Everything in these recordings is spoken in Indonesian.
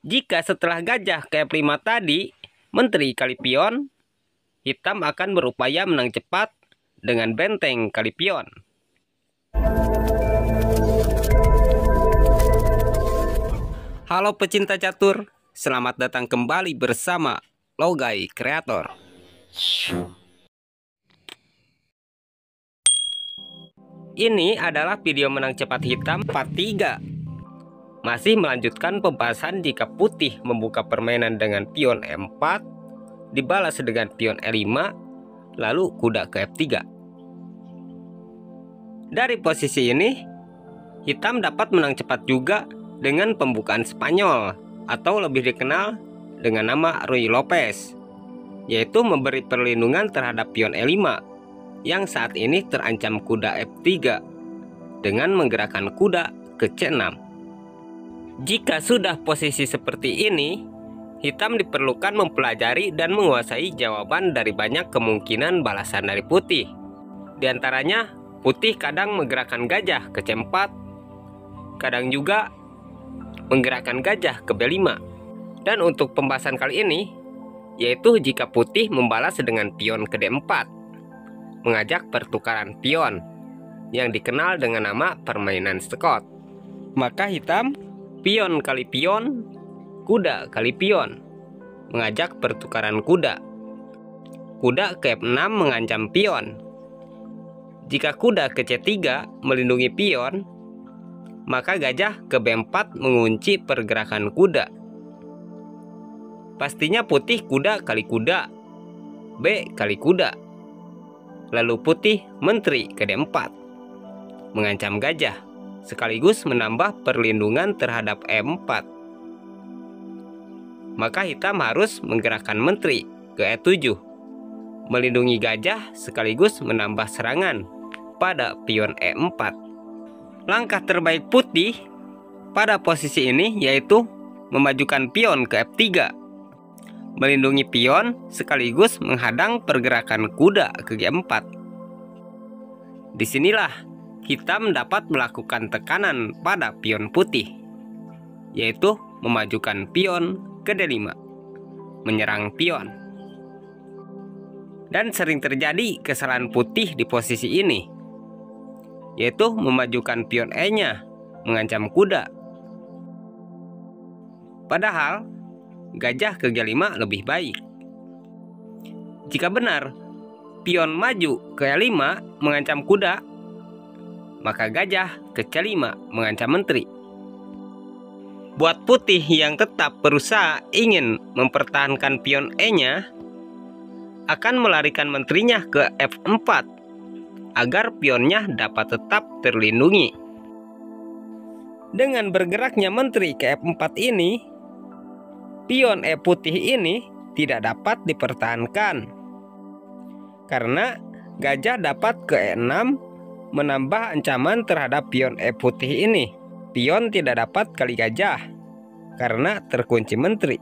Jika setelah gajah ke F5 tadi, menteri kali pion, hitam akan berupaya menang cepat dengan benteng kali pion. Halo pecinta catur, selamat datang kembali bersama Logai Kreator. Ini adalah video menang cepat hitam part 3. Masih melanjutkan pembahasan jika putih membuka permainan dengan pion E4, dibalas dengan pion E5, lalu kuda ke F3. Dari posisi ini, hitam dapat menang cepat juga dengan pembukaan Spanyol atau lebih dikenal dengan nama Ruy Lopez, yaitu memberi perlindungan terhadap pion E5 yang saat ini terancam kuda F3 dengan menggerakkan kuda ke C6. Jika sudah posisi seperti ini, hitam diperlukan mempelajari dan menguasai jawaban dari banyak kemungkinan balasan dari putih. Di antaranya, putih kadang menggerakkan gajah ke C4, kadang juga menggerakkan gajah ke B5. Dan untuk pembahasan kali ini, yaitu jika putih membalas dengan pion ke D4, mengajak pertukaran pion yang dikenal dengan nama permainan Scott. Maka hitam pion kali pion, kuda kali pion, mengajak pertukaran kuda. Kuda ke F6 mengancam pion. Jika kuda ke C3 melindungi pion, maka gajah ke B4 mengunci pergerakan kuda. Pastinya putih kuda kali kuda, B kali kuda. Lalu putih menteri ke D4, mengancam gajah, sekaligus menambah perlindungan terhadap E4. Maka hitam harus menggerakkan menteri ke E7, melindungi gajah sekaligus menambah serangan pada pion E4. Langkah terbaik putih pada posisi ini yaitu memajukan pion ke F3, melindungi pion sekaligus menghadang pergerakan kuda ke G4. Disinilah hitam dapat melakukan tekanan pada pion putih, yaitu memajukan pion ke D5, menyerang pion. Dan sering terjadi kesalahan putih di posisi ini, yaitu memajukan pion E-nya, mengancam kuda. Padahal, gajah ke G5 lebih baik. Jika benar, pion maju ke E5 mengancam kuda, maka gajah ke C5 mengancam menteri. Buat putih yang tetap berusaha ingin mempertahankan pion E-nya, akan melarikan menterinya ke F4 agar pionnya dapat tetap terlindungi. Dengan bergeraknya menteri ke F4 ini, pion E putih ini tidak dapat dipertahankan, karena gajah dapat ke E6 menambah ancaman terhadap pion E putih ini. Pion tidak dapat kali gajah karena terkunci menteri.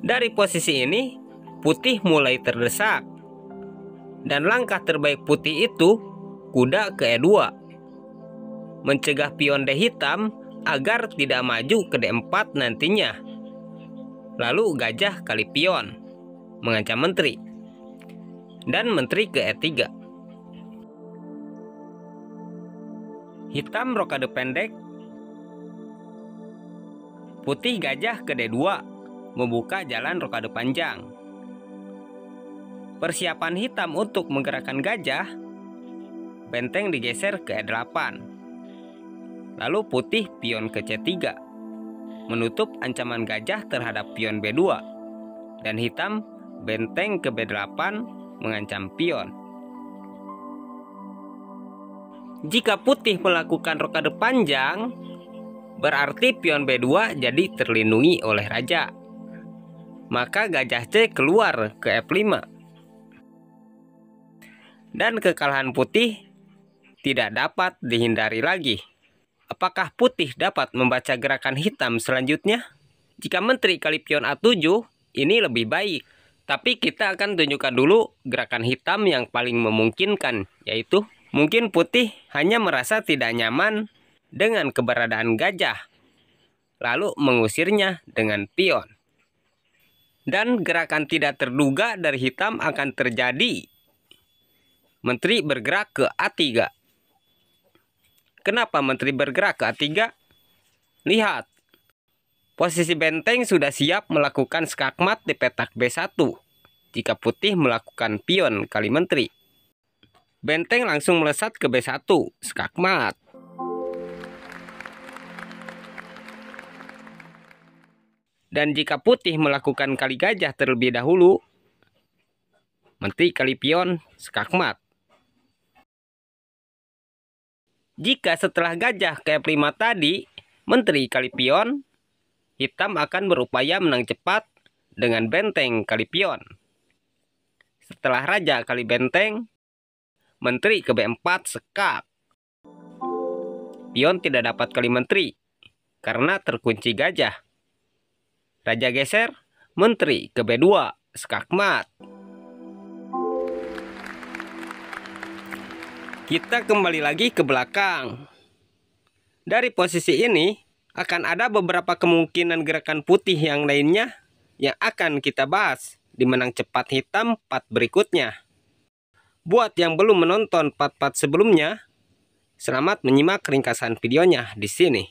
Dari posisi ini, putih mulai terdesak. Dan langkah terbaik putih itu kuda ke E2, mencegah pion D hitam agar tidak maju ke D4 nantinya. Lalu gajah kali pion, mengancam menteri. Dan menteri ke E3. Hitam rokade pendek, putih gajah ke D2, membuka jalan rokade panjang. Persiapan hitam untuk menggerakkan gajah, benteng digeser ke E8. Lalu putih pion ke C3, menutup ancaman gajah terhadap pion B2. Dan hitam benteng ke B8, mengancam pion. Jika putih melakukan rokade panjang, berarti pion B2 jadi terlindungi oleh raja. Maka gajah C keluar ke F5. Dan kekalahan putih tidak dapat dihindari lagi. Apakah putih dapat membaca gerakan hitam selanjutnya? Jika menteri kali pion A7, ini lebih baik. Tapi kita akan tunjukkan dulu gerakan hitam yang paling memungkinkan, yaitu mungkin putih hanya merasa tidak nyaman dengan keberadaan gajah. lalu mengusirnya dengan pion. Dan gerakan tidak terduga dari hitam akan terjadi. Menteri bergerak ke A3. Kenapa menteri bergerak ke A3? Lihat, posisi benteng sudah siap melakukan skakmat di petak B1 jika putih melakukan pion kali menteri. Benteng langsung melesat ke B1, skakmat. Dan jika putih melakukan kali gajah terlebih dahulu, menteri kali pion, skakmat. Jika setelah gajah ke F5 tadi, menteri kali pion, hitam akan berupaya menang cepat dengan benteng kali pion. Setelah raja kali benteng, menteri ke B4 sekak. Pion tidak dapat kali menteri karena terkunci gajah. Raja geser, menteri ke B2, skakmat. Kita kembali lagi ke belakang. Dari posisi ini, akan ada beberapa kemungkinan gerakan putih yang lainnya yang akan kita bahas di menang cepat hitam part berikutnya. Buat yang belum menonton part-part sebelumnya, selamat menyimak ringkasan videonya di sini.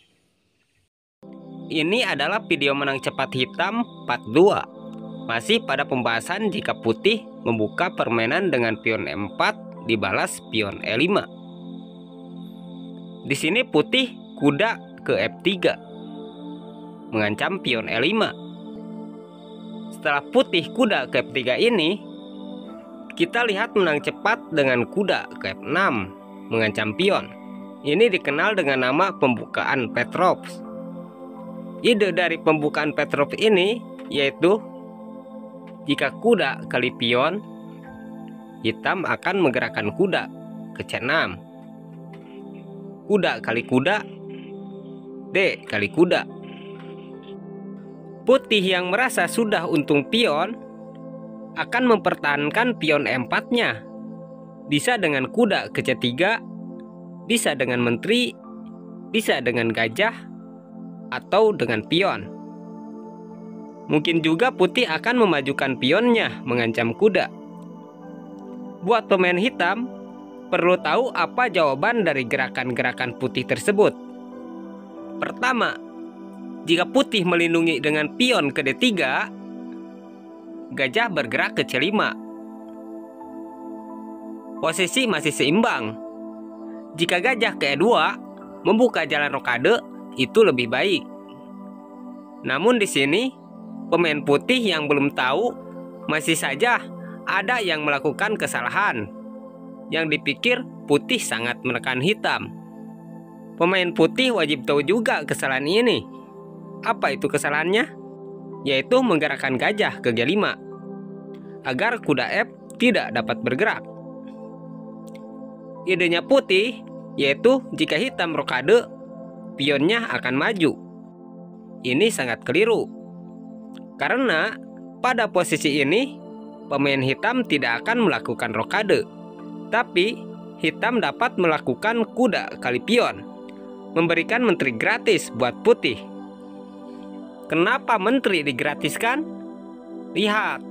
Ini adalah video menang cepat hitam part 2. Masih pada pembahasan jika putih membuka permainan dengan pion E4 dibalas pion E5. Di sini putih kuda ke F3 mengancam pion E5. Setelah putih kuda ke F3 ini, kita lihat menang cepat dengan kuda ke F6 mengancam pion. Ini dikenal dengan nama pembukaan Petrov. Ide dari pembukaan Petrov ini yaitu jika kuda kali pion, hitam akan menggerakkan kuda ke C6. Kuda kali kuda, D kali kuda. Putih yang merasa sudah untung pion akan mempertahankan pion E4-nya. Bisa dengan kuda ke C3, bisa dengan menteri, bisa dengan gajah, atau dengan pion. Mungkin juga putih akan memajukan pionnya mengancam kuda. Buat pemain hitam, perlu tahu apa jawaban dari gerakan-gerakan putih tersebut. Pertama, jika putih melindungi dengan pion ke D3, gajah bergerak ke C5. Posisi masih seimbang. Jika gajah ke E2, membuka jalan rokade, itu lebih baik. Namun di sini, pemain putih yang belum tahu masih saja ada yang melakukan kesalahan yang dipikir putih sangat menekan hitam. Pemain putih wajib tahu juga kesalahan ini. Apa itu kesalahannya? Yaitu menggerakkan gajah ke G5 agar kuda F tidak dapat bergerak. Idenya putih yaitu jika hitam rokade, pionnya akan maju. Ini sangat keliru. Karena pada posisi ini, pemain hitam tidak akan melakukan rokade. Tapi, hitam dapat melakukan kuda kali pion, memberikan menteri gratis buat putih. Kenapa menteri digratiskan? Lihat,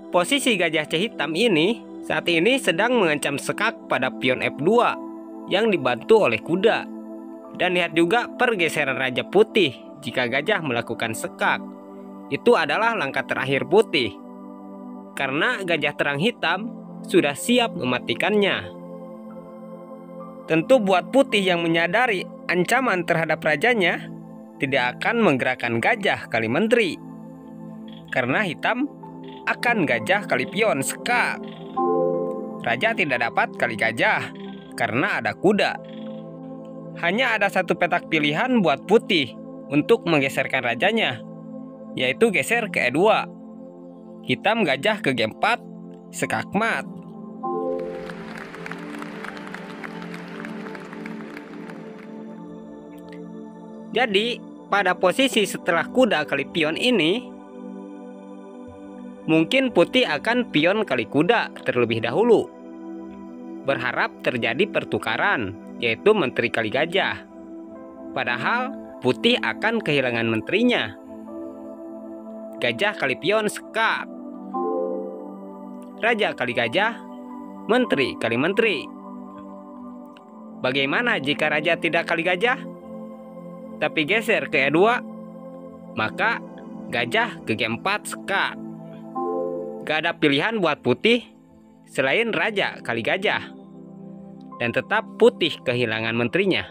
posisi gajah C hitam ini saat ini sedang mengancam sekak pada pion F2 yang dibantu oleh kuda. Dan lihat juga pergeseran raja putih jika gajah melakukan sekak. Itu adalah langkah terakhir putih. Karena gajah terang hitam sudah siap mematikannya. Tentu buat putih yang menyadari ancaman terhadap rajanya, tidak akan menggerakkan gajah kali menteri. Karena hitam akan gajah kali pion sekak. Raja tidak dapat kali gajah karena ada kuda. Hanya ada satu petak pilihan buat putih untuk menggeserkan rajanya, yaitu geser ke E2. Hitam gajah ke G4, skakmat. Jadi, pada posisi setelah kuda kali pion ini, mungkin putih akan pion kali kuda terlebih dahulu. Berharap terjadi pertukaran, yaitu menteri kali gajah. Padahal putih akan kehilangan menterinya. Gajah kali pion skak. Raja kali gajah, menteri kali menteri. Bagaimana jika raja tidak kali gajah, tapi geser ke E2? Maka gajah ke G4 skak. Gak ada pilihan buat putih selain raja kali gajah. Dan tetap putih kehilangan menterinya.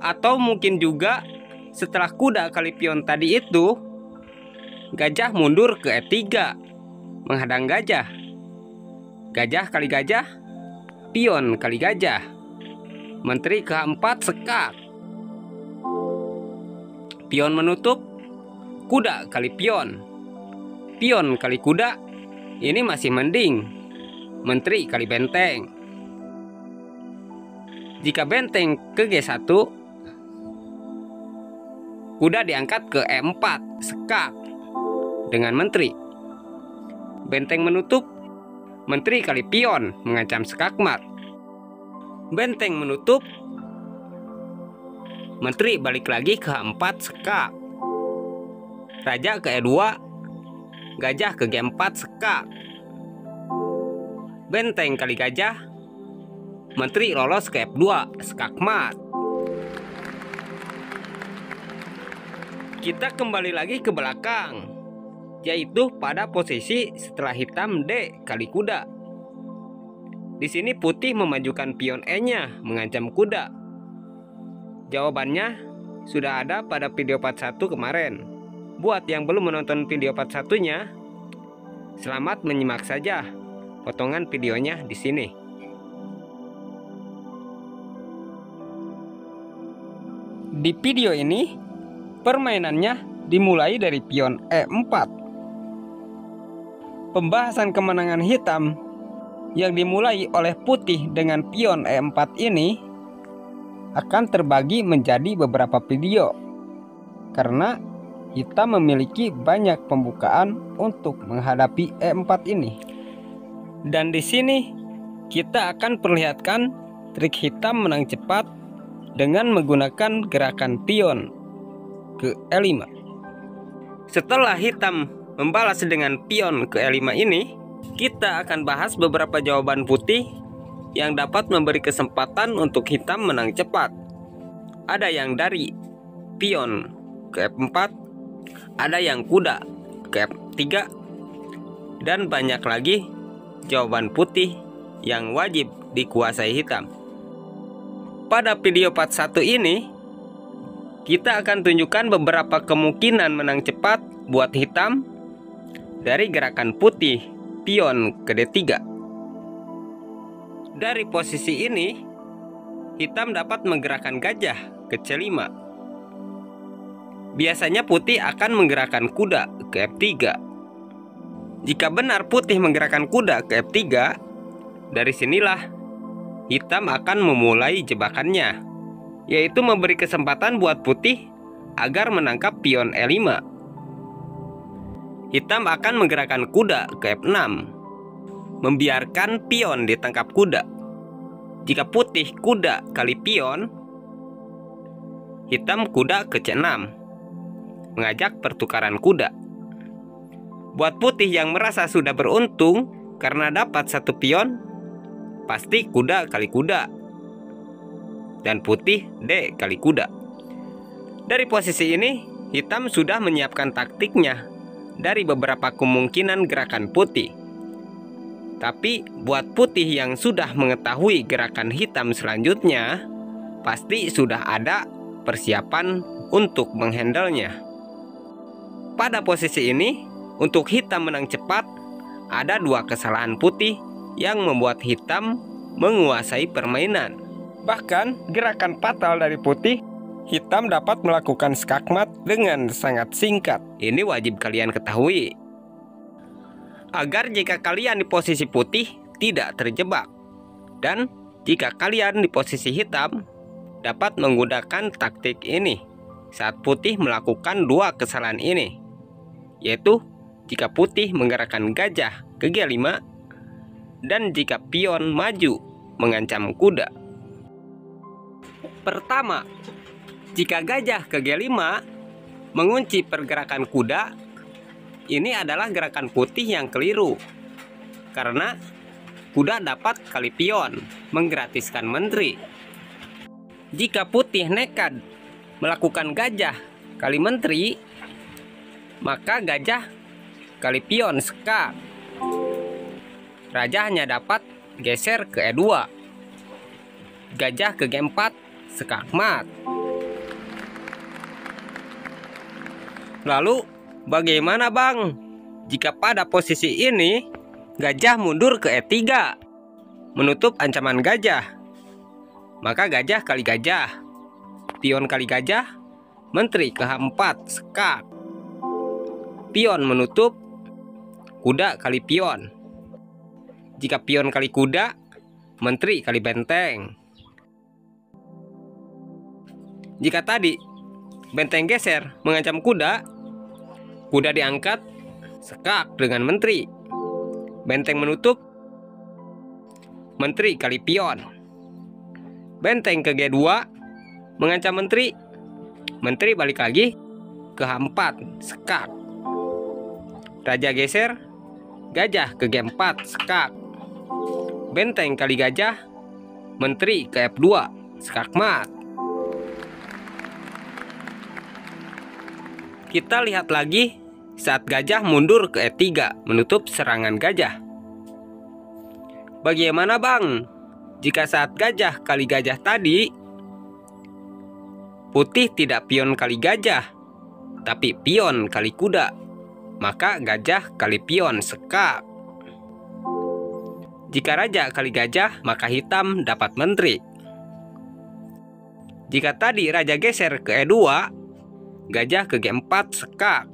Atau mungkin juga setelah kuda kali pion tadi itu, gajah mundur ke E3 menghadang gajah. Gajah kali gajah, pion kali gajah, menteri ke H4 sekak. Pion menutup, kuda kali pion, pion kali kuda. Ini masih mending, menteri kali benteng. Jika benteng ke G1, kuda diangkat ke E4 sekak dengan menteri. Benteng menutup, menteri kali pion mengancam skakmat. Benteng menutup, menteri balik lagi ke H4 sekak. Raja ke E2, gajah ke G4 sekak. Benteng kali gajah, menteri lolos ke F2 skakmat. Kita kembali lagi ke belakang, yaitu pada posisi setelah hitam D kali kuda. Di sini putih memajukan pion E-nya mengancam kuda. Jawabannya sudah ada pada video part 1 kemarin. Buat yang belum menonton video part 1-nya, selamat menyimak saja potongan videonya di sini. Di video ini, permainannya dimulai dari pion E4. Pembahasan kemenangan hitam yang dimulai oleh putih dengan pion E4 ini akan terbagi menjadi beberapa video, karena hitam memiliki banyak pembukaan untuk menghadapi E4 ini. Dan di sini kita akan perlihatkan trik hitam menang cepat dengan menggunakan gerakan pion ke E5. Setelah hitam membalas dengan pion ke E5 ini, kita akan bahas beberapa jawaban putih yang dapat memberi kesempatan untuk hitam menang cepat. Ada yang dari pion ke F4, ada yang kuda ke F3, dan banyak lagi jawaban putih yang wajib dikuasai hitam. Pada video part 1 ini, kita akan tunjukkan beberapa kemungkinan menang cepat buat hitam dari gerakan putih pion ke D3. Dari posisi ini, hitam dapat menggerakkan gajah ke C5. Biasanya putih akan menggerakkan kuda ke F3. Jika benar putih menggerakkan kuda ke F3, dari sinilah hitam akan memulai jebakannya, yaitu memberi kesempatan buat putih agar menangkap pion E5. Hitam akan menggerakkan kuda ke F6, membiarkan pion ditangkap kuda. Jika putih kuda kali pion, hitam kuda ke C6, mengajak pertukaran kuda. Buat putih yang merasa sudah beruntung karena dapat satu pion, pasti kuda kali kuda, dan putih D kali kuda. Dari posisi ini, hitam sudah menyiapkan taktiknya dari beberapa kemungkinan gerakan putih. Tapi buat putih yang sudah mengetahui gerakan hitam selanjutnya, pasti sudah ada persiapan untuk menghandlenya. Pada posisi ini, untuk hitam menang cepat, ada dua kesalahan putih yang membuat hitam menguasai permainan. Bahkan gerakan fatal dari putih, hitam dapat melakukan skakmat dengan sangat singkat. Ini wajib kalian ketahui, agar jika kalian di posisi putih tidak terjebak. Dan jika kalian di posisi hitam, dapat menggunakan taktik ini saat putih melakukan dua kesalahan ini, yaitu jika putih menggerakkan gajah ke G5, dan jika pion maju mengancam kuda. Pertama, Jika gajah ke G5 mengunci pergerakan kuda, ini adalah gerakan putih yang keliru. Karena kuda dapat kali pion, menggratiskan menteri. Jika putih nekat melakukan gajah kali menteri, maka gajah kali pion skak. Raja hanya dapat geser ke E2. Gajah ke G4 skak mat. Lalu bagaimana bang jika pada posisi ini gajah mundur ke E3 menutup ancaman gajah? Maka gajah kali gajah, pion kali gajah, menteri ke H4 skak. Pion menutup, kuda kali pion. Jika pion kali kuda, menteri kali benteng. Jika tadi benteng geser mengancam kuda, kuda diangkat skak dengan menteri. Benteng menutup, menteri kali pion. Benteng ke G2 mengancam menteri. Menteri balik lagi ke H4 skak. Raja geser, gajah ke G4 skak. Benteng kali gajah, menteri ke F2 skak mat. Kita lihat lagi saat gajah mundur ke E3 menutup serangan gajah. Bagaimana bang jika saat gajah kali gajah tadi, putih tidak pion kali gajah, tapi pion kali kuda, maka gajah kali pion skak. Jika raja kali gajah, maka hitam dapat menteri. Jika tadi raja geser ke E2, gajah ke G4 skak.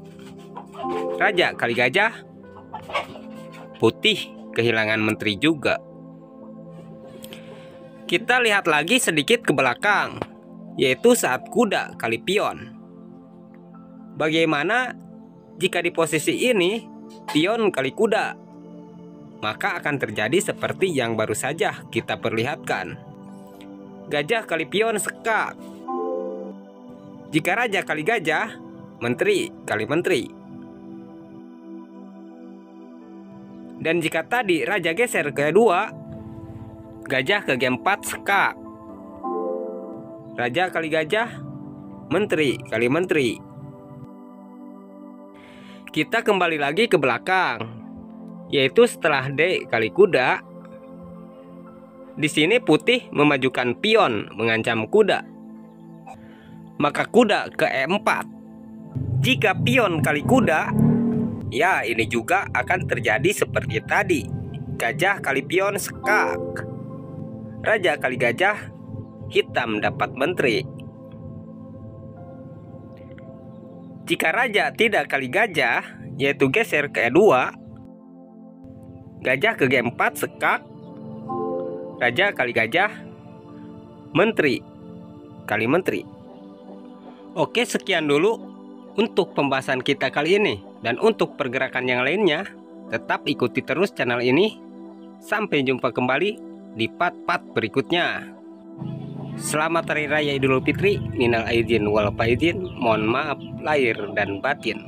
Raja kali gajah, putih kehilangan menteri juga. Kita lihat lagi sedikit ke belakang, yaitu saat kuda kali pion. Bagaimana jika di posisi ini pion kali kuda? Maka akan terjadi seperti yang baru saja kita perlihatkan. Gajah kali pion skak. Jika raja kali gajah, menteri kali menteri. Dan jika tadi raja geser ke E2, gajah ke G4 skak. Raja kali gajah, menteri kali menteri. Kita kembali lagi ke belakang, yaitu setelah D kali kuda. Di sini putih memajukan pion mengancam kuda. Maka kuda ke E4. Jika pion kali kuda, ya ini juga akan terjadi seperti tadi. Gajah kali pion skak. Raja kali gajah, hitam dapat menteri. Jika raja tidak kali gajah, yaitu geser ke E2, gajah ke G4 skak. Raja kali gajah, menteri kali menteri. Oke, sekian dulu untuk pembahasan kita kali ini. Dan untuk pergerakan yang lainnya, tetap ikuti terus channel ini. Sampai jumpa kembali di part-part berikutnya. Selamat Hari Raya Idul Fitri. Minal aidin wal faizin. Mohon maaf lahir dan batin.